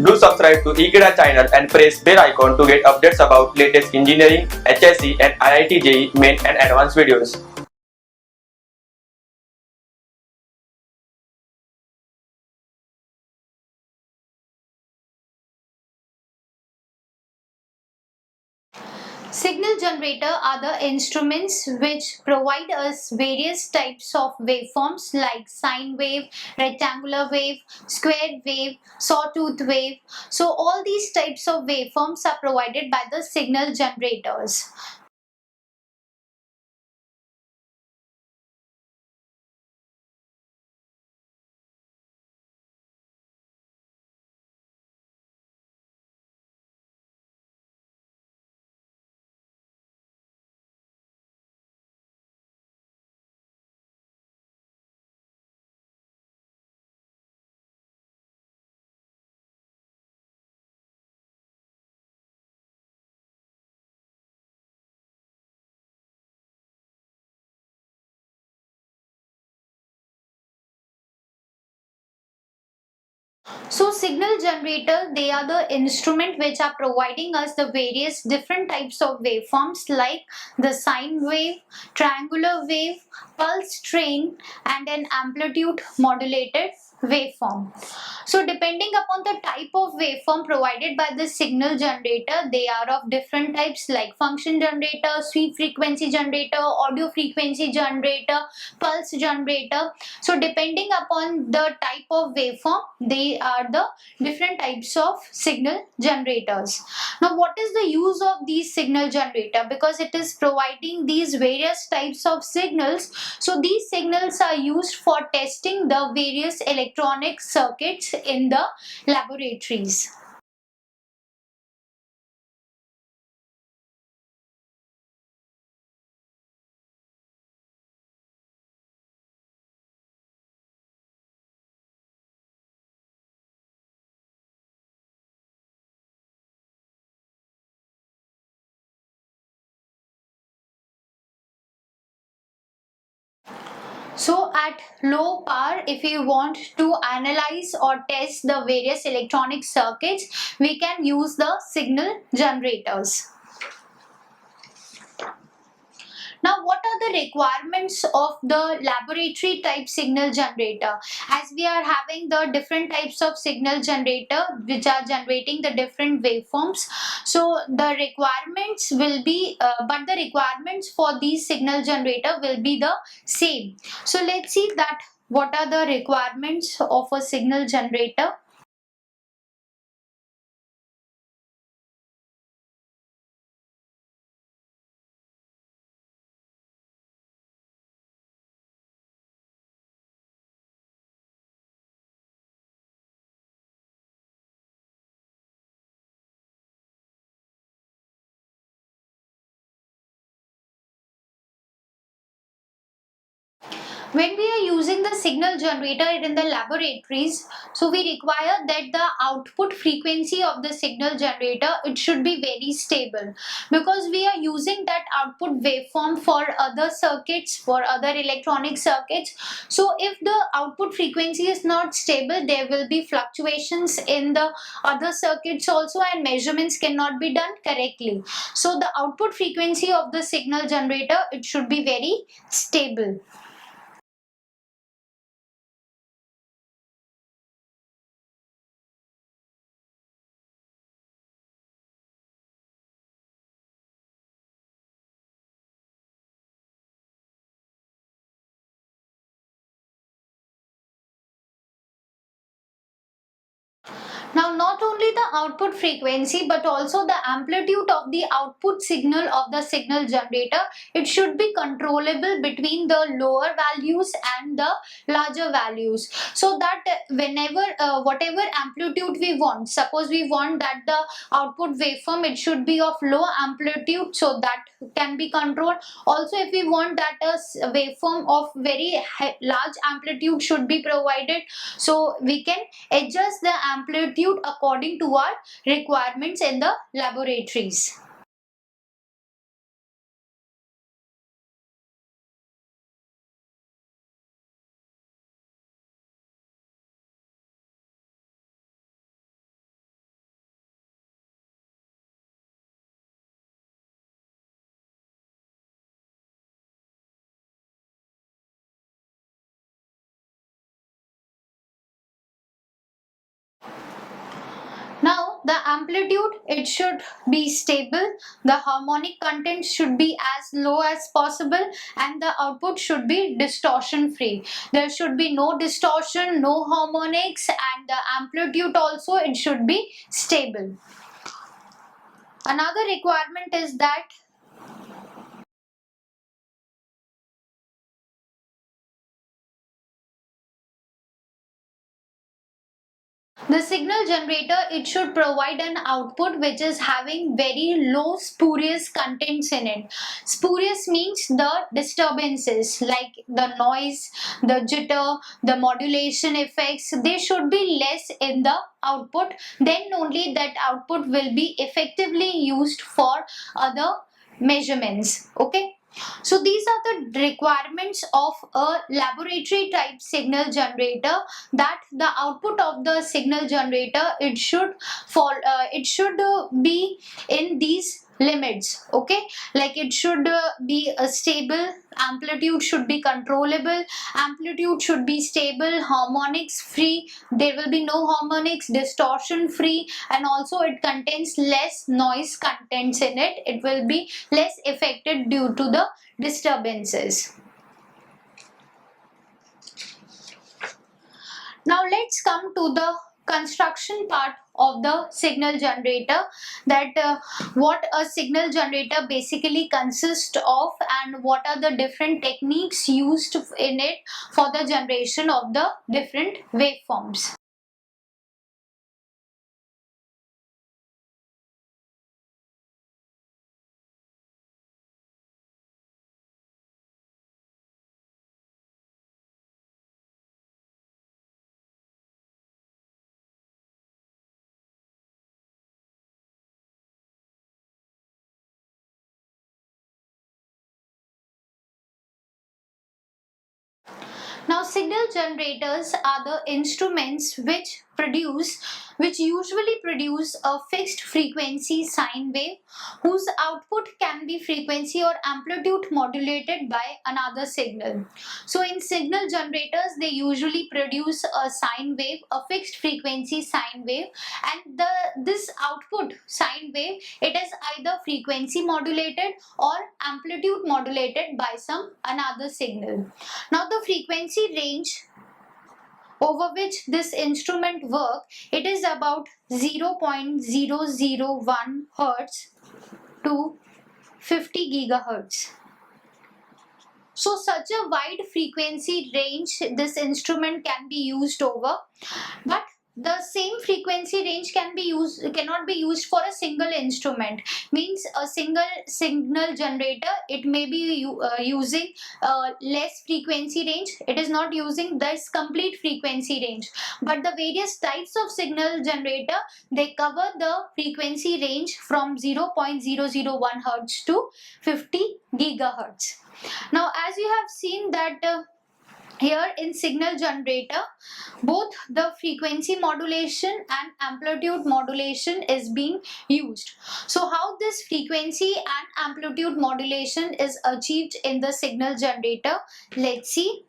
Do subscribe to Ekeeda channel and press bell icon to get updates about latest engineering, HSC and IIT JEE main and advanced videos. Signal generator are the instruments which provide us various types of waveforms like sine wave, rectangular wave, square wave, sawtooth wave. So all these types of waveforms are provided by the signal generators. So signal generator, they are the instrument which are providing us the various different types of waveforms like the sine wave, triangular wave, pulse train and an amplitude modulated waveform. So depending upon the type of waveform provided by the signal generator, they are of different types like function generator, sweep frequency generator, audio frequency generator, pulse generator. So depending upon the type of waveform, they are the different types of signal generators. Now what is the use of these signal generator? Because it is providing these various types of signals, so these signals are used for testing the various electronic circuits in the laboratories. So at low power, if we want to analyze or test the various electronic circuits, we can use the signal generators. Now, what are the requirements of the laboratory type signal generator? As we are having the different types of signal generator which are generating the different waveforms, so the requirements will be, but the requirements for these signal generator will be the same. So let's see that what are the requirements of a signal generator. When we are using the signal generator in the laboratories, so we require that the output frequency of the signal generator, it should be very stable, because we are using that output waveform for other circuits, for other electronic circuits. So if the output frequency is not stable, there will be fluctuations in the other circuits also, and measurements cannot be done correctly. So the output frequency of the signal generator, it should be very stable. Now, not only the output frequency but also the amplitude of the output signal of the signal generator, it should be controllable between the lower values and the larger values, so that whenever whatever amplitude we want, suppose we want that the output waveform, it should be of low amplitude, so that can be controlled. Also, if we want that a waveform of very large amplitude should be provided, so we can adjust the amplitude according to our requirements in the laboratories. the amplitude, it should be stable, the harmonic content should be as low as possible, and the output should be distortion free. There should be no distortion, no harmonics, and the amplitude also, it should be stable. Another requirement is that the signal generator, it should provide an output which is having very low spurious contents in it. Spurious means the disturbances like the noise, the jitter, the modulation effects, they should be less in the output. Then only that output will be effectively used for other measurements. Okay. So these are the requirements of a laboratory type signal generator, that the output of the signal generator, it should fall, be in these limits. Okay, like it should be a stable, amplitude should be controllable, amplitude should be stable, harmonics free, there will be no harmonics, distortion free, and also it contains less noise contents in it, it will be less affected due to the disturbances. Now let's come to the construction part of the signal generator, that what a signal generator basically consists of and what are the different techniques used in it for the generation of the different waveforms. Now signal generators are the instruments which usually produce a fixed frequency sine wave whose output can be frequency or amplitude modulated by another signal. So in signal generators, they usually produce a sine wave, a fixed frequency sine wave, and this output sine wave, it is either frequency modulated or amplitude modulated by some another signal. Now the frequency range over which this instrument work, it is about 0.001 Hertz to 50 gigahertz. So such a wide frequency range this instrument can be used over, but the same frequency range cannot be used for a single instrument. Means a single signal generator, it may be using less frequency range, it is not using this complete frequency range, but the various types of signal generator, they cover the frequency range from 0.001 Hertz to 50 gigahertz. Now as you have seen that here in signal generator, both the frequency modulation and amplitude modulation is being used. So how this frequency and amplitude modulation is achieved in the signal generator, let's see.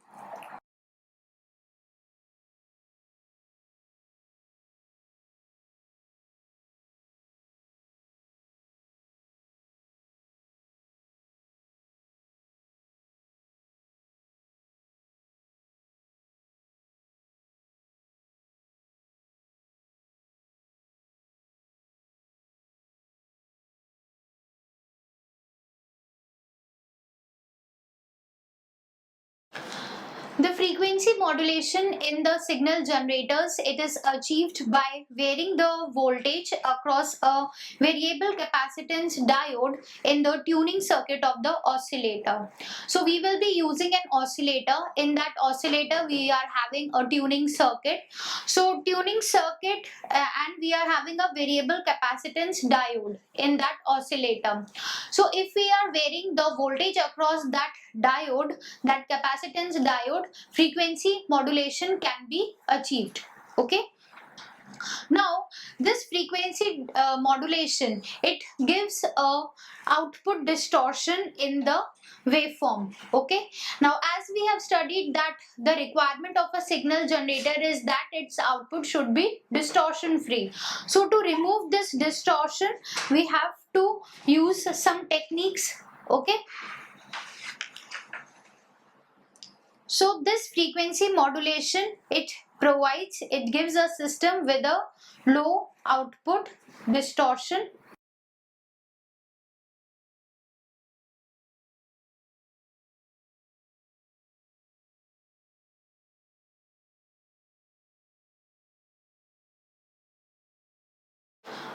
The frequency modulation in the signal generators, it is achieved by varying the voltage across a variable capacitance diode in the tuning circuit of the oscillator. So we will be using an oscillator. In that oscillator, we are having a tuning circuit. So tuning circuit and we are having a variable capacitance diode in that oscillator. So if we are varying the voltage across that diode, that capacitance diode, frequency modulation can be achieved. Okay. Now this frequency modulation, it gives a output distortion in the waveform. Okay, now as we have studied that the requirement of a signal generator is that its output should be distortion free. So to remove this distortion we have to use some techniques. Okay, so this frequency modulation, it gives a system with a low output distortion.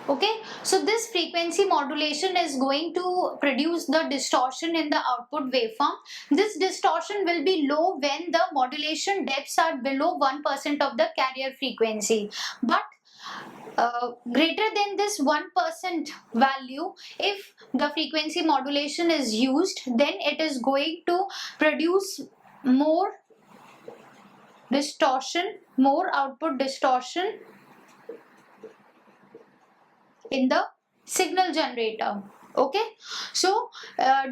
Okay, so this frequency modulation is going to produce the distortion in the output waveform. This distortion will be low when the modulation depths are below 1% of the carrier frequency, but greater than this 1% value, if the frequency modulation is used, then it is going to produce more distortion, more output distortion in the signal generator. Okay, so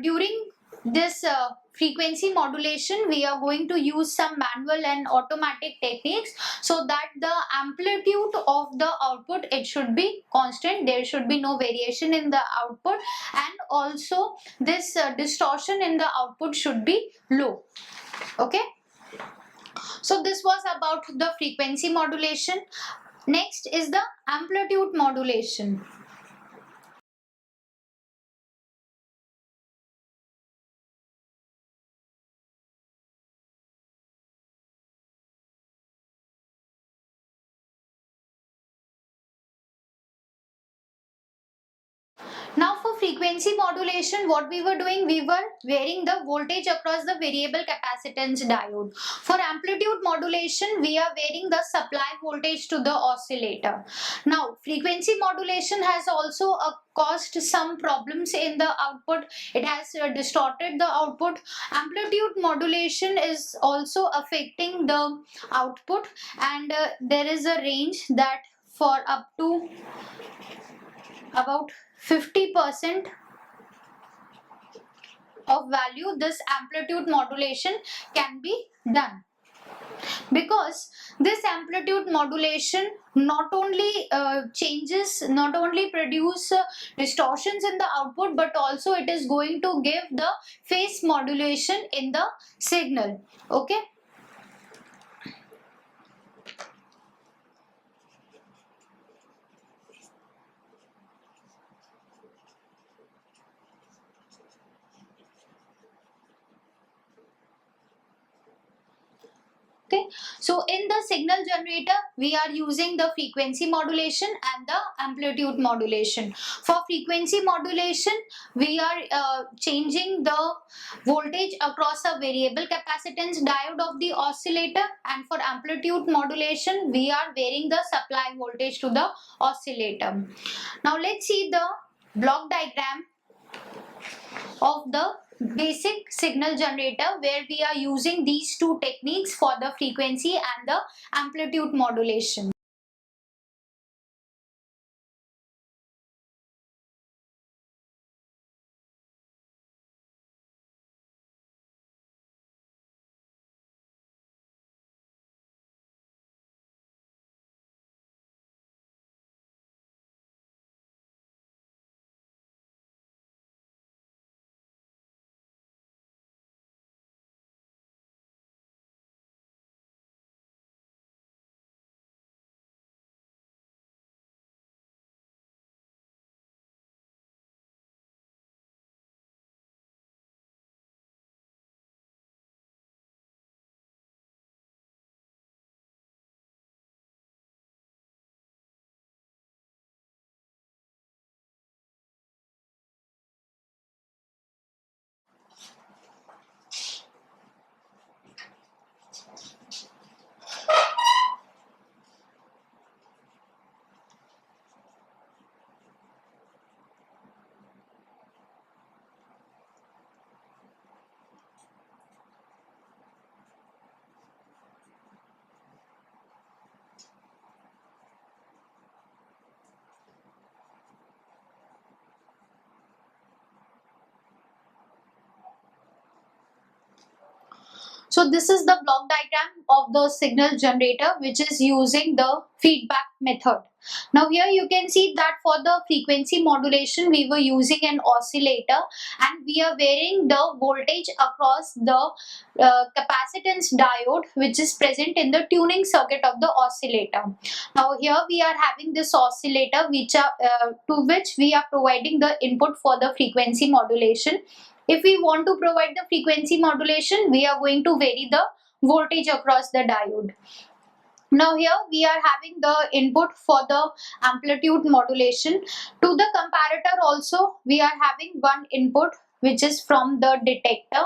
during this frequency modulation we are going to use some manual and automatic techniques, so that the amplitude of the output, it should be constant, there should be no variation in the output, and also this distortion in the output should be low. Okay, so this was about the frequency modulation. Next is the amplitude modulation. Now for frequency modulation, what we were doing, we were varying the voltage across the variable capacitance diode. For amplitude modulation, we are varying the supply voltage to the oscillator. Now frequency modulation has also caused some problems in the output. It has distorted the output. Amplitude modulation is also affecting the output, and there is a range that for up to about 50% of value, this amplitude modulation can be done, because this amplitude modulation not only produce distortions in the output, but also it is going to give the phase modulation in the signal. Okay, okay, so in the signal generator we are using the frequency modulation and the amplitude modulation. For frequency modulation we are changing the voltage across a variable capacitance diode of the oscillator, and for amplitude modulation we are varying the supply voltage to the oscillator. Now let's see the block diagram of the basic signal generator, where we are using these two techniques for the frequency and the amplitude modulation. So this is the block diagram of the signal generator which is using the feedback method. Now here you can see that for the frequency modulation we were using an oscillator, and we are varying the voltage across the capacitance diode which is present in the tuning circuit of the oscillator. Now here we are having this oscillator which are to which we are providing the input for the frequency modulation. If we want to provide the frequency modulation, we are going to vary the voltage across the diode. Now here we are having the input for the amplitude modulation. To the comparator also we are having one input which is from the detector.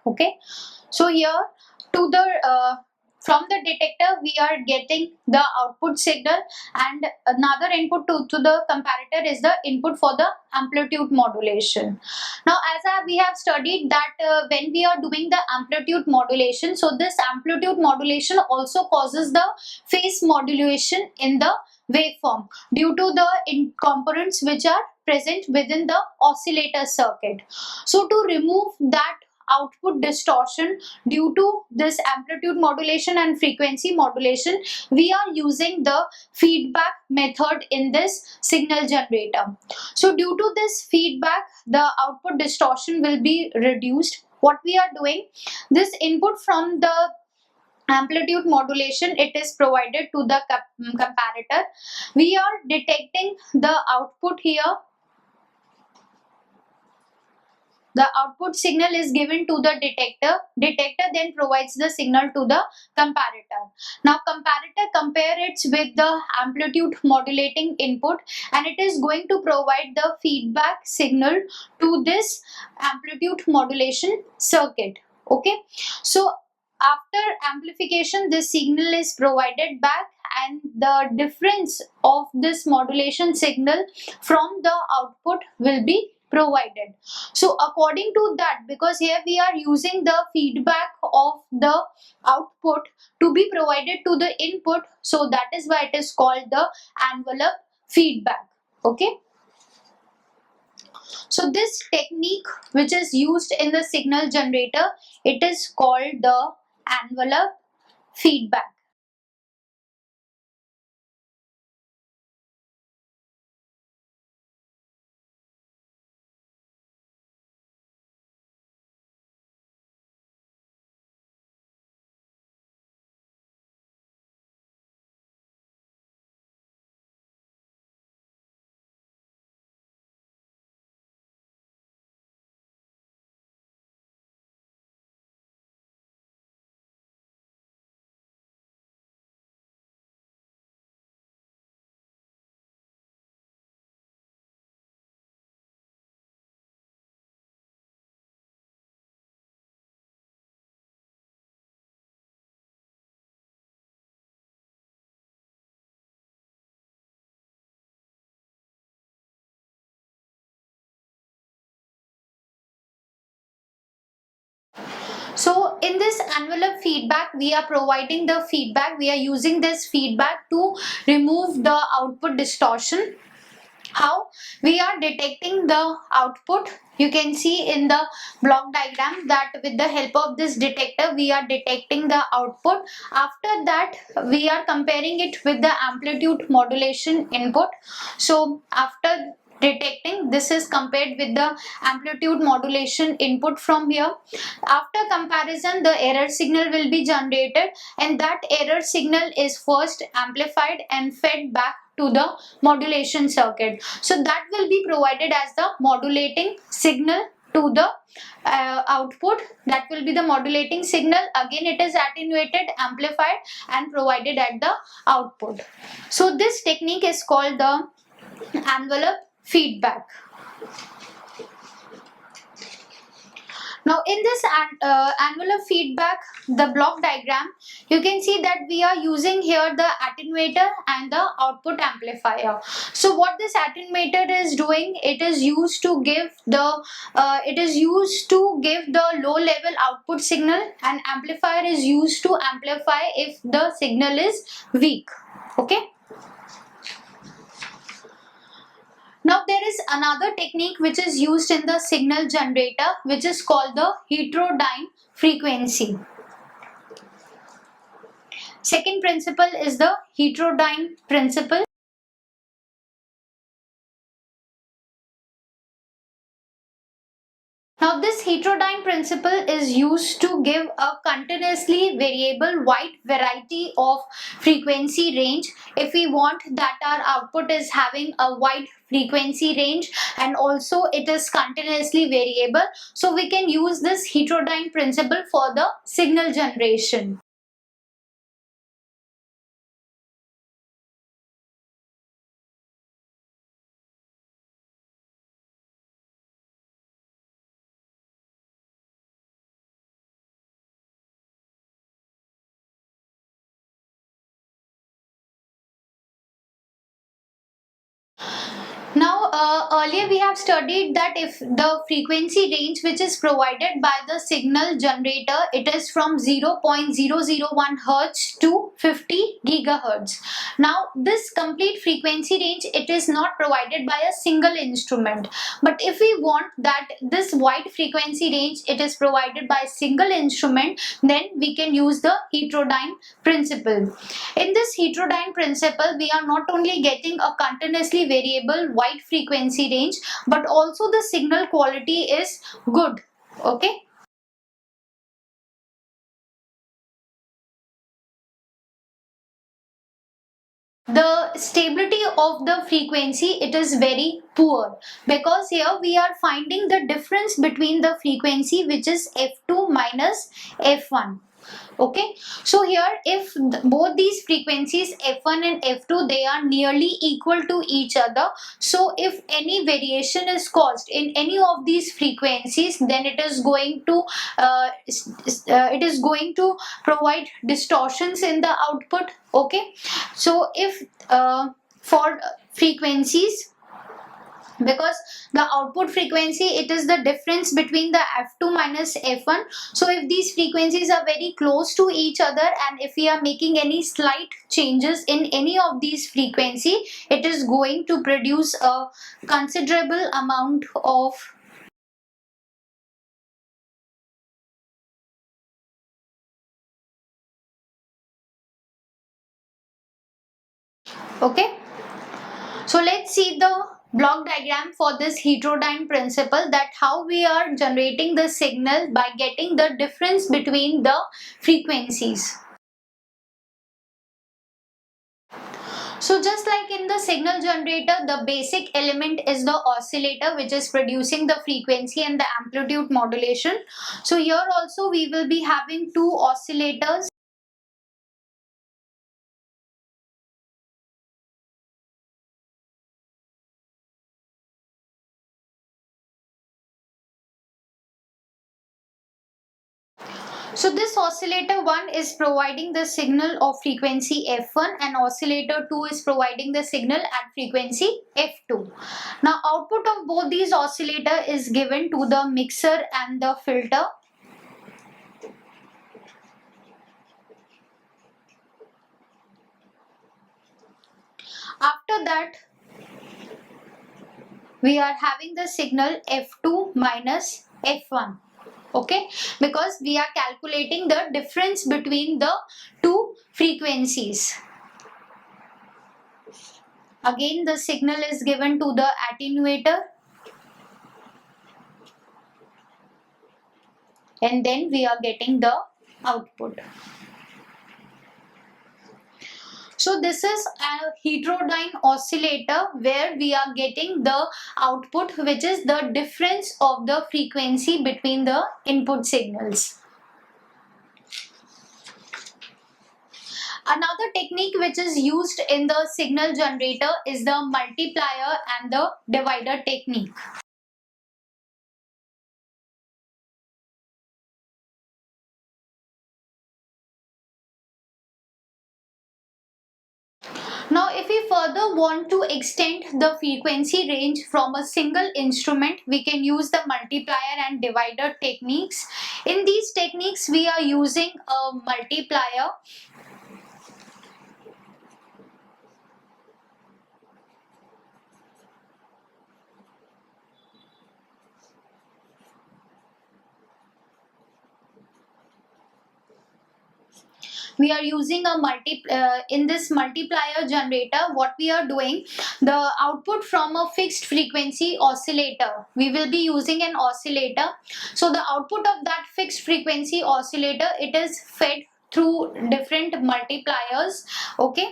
Okay, so here to the from the detector we are getting the output signal, and another input to the comparator is the input for the amplitude modulation. Now as we have studied that when we are doing the amplitude modulation, so this amplitude modulation also causes the phase modulation in the waveform due to the components which are present within the oscillator circuit. So to remove that output distortion due to this amplitude modulation and frequency modulation, we are using the feedback method in this signal generator. So due to this feedback, the output distortion will be reduced. What we are doing, this input from the amplitude modulation, it is provided to the comparator. We are detecting the output here. The output signal is given to the detector. Detector then provides the signal to the comparator. Now comparator compare it with the amplitude modulating input, and it is going to provide the feedback signal to this amplitude modulation circuit. Okay, so after amplification this signal is provided back, and the difference of this modulation signal from the output will be provided. So according to that, because here we are using the feedback of the output to be provided to the input, so that is why it is called the envelope feedback. Okay, so this technique which is used in the signal generator, it is called the envelope feedback. So in this envelope feedback, we are providing the feedback. We are using this feedback to remove the output distortion. How? We are detecting the output. You can see in the block diagram that with the help of this detector, we are detecting the output. After that, we are comparing it with the amplitude modulation input. So after detecting, this is compared with the amplitude modulation input from here. After comparison, the error signal will be generated, and that error signal is first amplified and fed back to the modulation circuit. So that will be provided as the modulating signal to the output. That will be the modulating signal. Again, it is attenuated, amplified, and provided at the output. So this technique is called the envelope feedback. Now in this angular feedback, the block diagram, you can see that we are using here the attenuator and the output amplifier. So what this attenuator is doing, it is used to give the low level output signal, and amplifier is used to amplify if the signal is weak. Okay. Now there is another technique which is used in the signal generator, which is called the heterodyne frequency. Second principle is the heterodyne principle. Now this heterodyne principle is used to give a continuously variable wide variety of frequency range. If we want that our output is having a wide frequency range and also it is continuously variable, so we can use this heterodyne principle for the signal generation. Now earlier we have studied that if the frequency range which is provided by the signal generator, it is from 0.001 Hertz to 50 gigahertz. Now this complete frequency range, it is not provided by a single instrument, but if we want that this wide frequency range it is provided by a single instrument, then we can use the heterodyne principle. In this heterodyne principle, we are not only getting a continuously variable wide frequency range, but also the signal quality is good. Okay. The stability of the frequency, it is very poor, because here we are finding the difference between the frequency which is f2 minus f1. Okay, so here if both these frequencies f1 and f2, they are nearly equal to each other, so if any variation is caused in any of these frequencies, then it is going to provide distortions in the output. Okay, so if for frequencies, because the output frequency, it is the difference between the f2 minus f1, so if these frequencies are very close to each other and if we are making any slight changes in any of these frequency, it is going to produce a considerable amount of okay. So let's see the block diagram for this heterodyne principle, that how we are generating the signal by getting the difference between the frequencies. So just like in the signal generator, the basic element is the oscillator, which is producing the frequency and the amplitude modulation. So here also we will be having two oscillators. So this oscillator 1 is providing the signal of frequency f1 and oscillator 2 is providing the signal at frequency f2. Now output of both these oscillator is given to the mixer and the filter. After that, we are having the signal f2 minus f1. Okay, because we are calculating the difference between the two frequencies. Again, the signal is given to the attenuator, and then we are getting the output. So this is a heterodyne oscillator where we are getting the output, which is the difference of the frequency between the input signals. Another technique which is used in the signal generator is the multiplier and the divider technique. Now, if we further want to extend the frequency range from a single instrument, we can use the multiplier and divider techniques. In these techniques, we are using a multiplier. We are using a in this multiplier generator. What we are doing, the output from a fixed frequency oscillator, we will be using an oscillator. So the output of that fixed frequency oscillator, it is fed through different multipliers. Okay.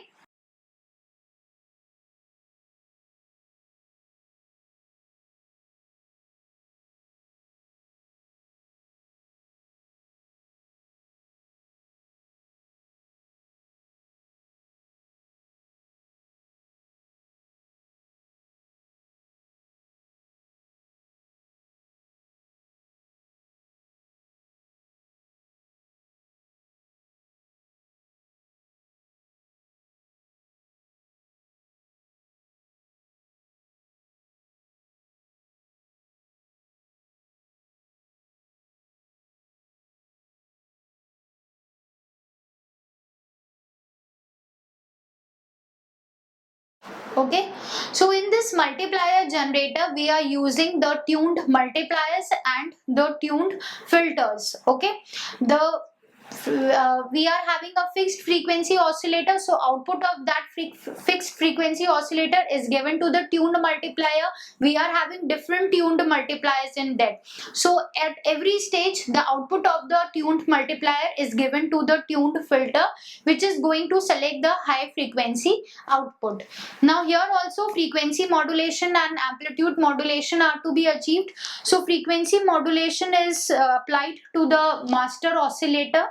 Okay, so in this multiplier generator, we are using the tuned multipliers and the tuned filters. Okay, we are having a fixed frequency oscillator, so output of that fixed frequency oscillator is given to the tuned multiplier. We are having different tuned multipliers in that, so at every stage the output of the tuned multiplier is given to the tuned filter, which is going to select the high frequency output. Now here also frequency modulation and amplitude modulation are to be achieved. So frequency modulation is applied to the master oscillator.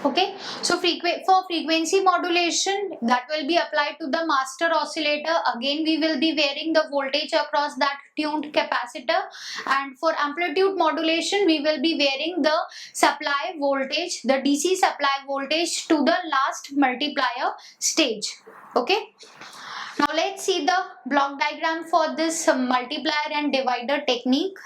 Okay, so for frequency modulation, that will be applied to the master oscillator. Again, we will be varying the voltage across that tuned capacitor, and for amplitude modulation, we will be varying the supply voltage, the DC supply voltage, to the last multiplier stage. Okay, now let's see the block diagram for this multiplier and divider technique.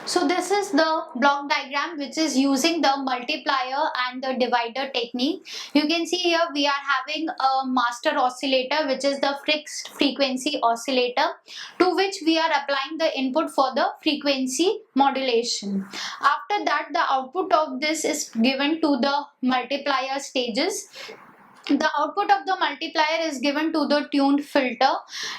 So this is the block diagram which is using the multiplier and the divider technique. You can see here we are having a master oscillator, which is the fixed frequency oscillator, to which we are applying the input for the frequency modulation. After that, the output of this is given to the multiplier stages. The output of the multiplier is given to the tuned filter.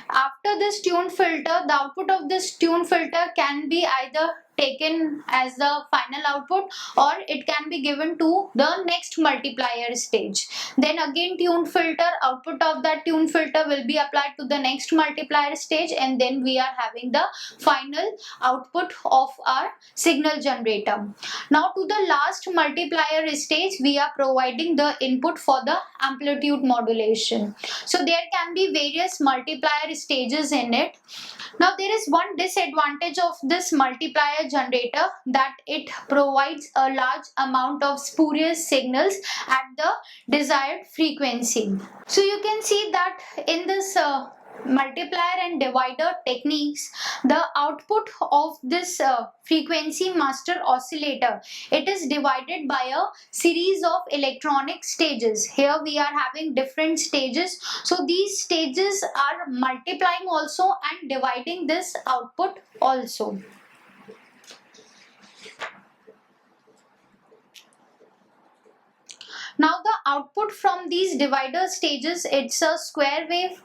After this tuned filter, the output of this tuned filter can be either taken as the final output, or it can be given to the next multiplier stage. Then again tuned filter, output of that tuned filter will be applied to the next multiplier stage, and then we are having the final output of our signal generator. Now to the last multiplier stage, we are providing the input for the amplitude modulation. So there can be various multiplier stages in it. Now there is one disadvantage of this multiplier generator, that it provides a large amount of spurious signals at the desired frequency. So you can see that in this multiplier and divider techniques, the output of this frequency master oscillator, it is divided by a series of electronic stages. Here we are having different stages, so these stages are multiplying also and dividing this output also. Now the output from these divider stages, it's a square wave.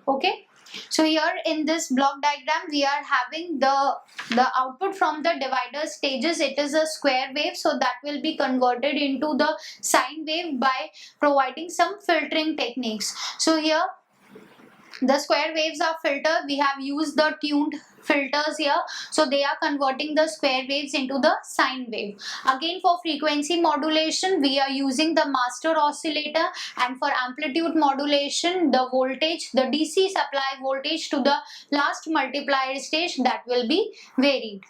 Okay, so here in this block diagram we are having the output from the divider stages. It is a square wave, so that will be converted into the sine wave by providing some filtering techniques. So here the square waves are filtered. We have used the tuned filters here, so they are converting the square waves into the sine wave. Again, for frequency modulation we are using the master oscillator, and for amplitude modulation, the voltage, the DC supply voltage to the last multiplier stage, that will be varied.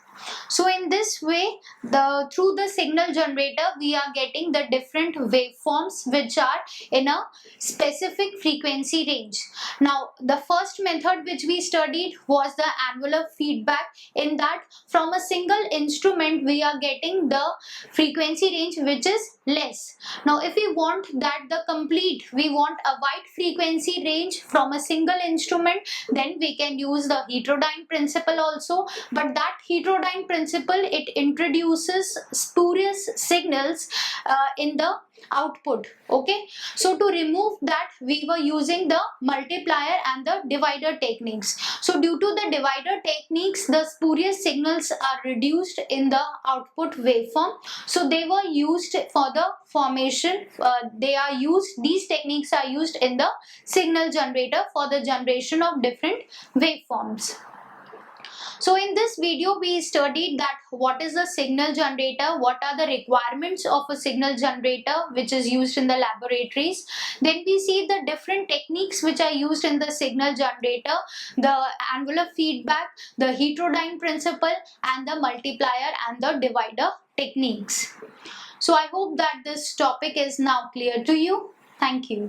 So in this way, through the signal generator we are getting the different waveforms which are in a specific frequency range. Now the first method which we studied was the angular feedback. In that, from a single instrument we are getting the frequency range which is less. Now if we want that we want a wide frequency range from a single instrument, then we can use the heterodyne principle also. But that heterodyne principle, it introduces spurious signals in the output. Okay, so to remove that we were using the multiplier and the divider techniques. So due to the divider techniques, the spurious signals are reduced in the output waveform, so they were used for the formation. These techniques are used in the signal generator for the generation of different waveforms. So in this video we studied that what is a signal generator, what are the requirements of a signal generator which is used in the laboratories. Then we see the different techniques which are used in the signal generator, the angular feedback, the heterodyne principle, and the multiplier and the divider techniques. So I hope that this topic is now clear to you. Thank you.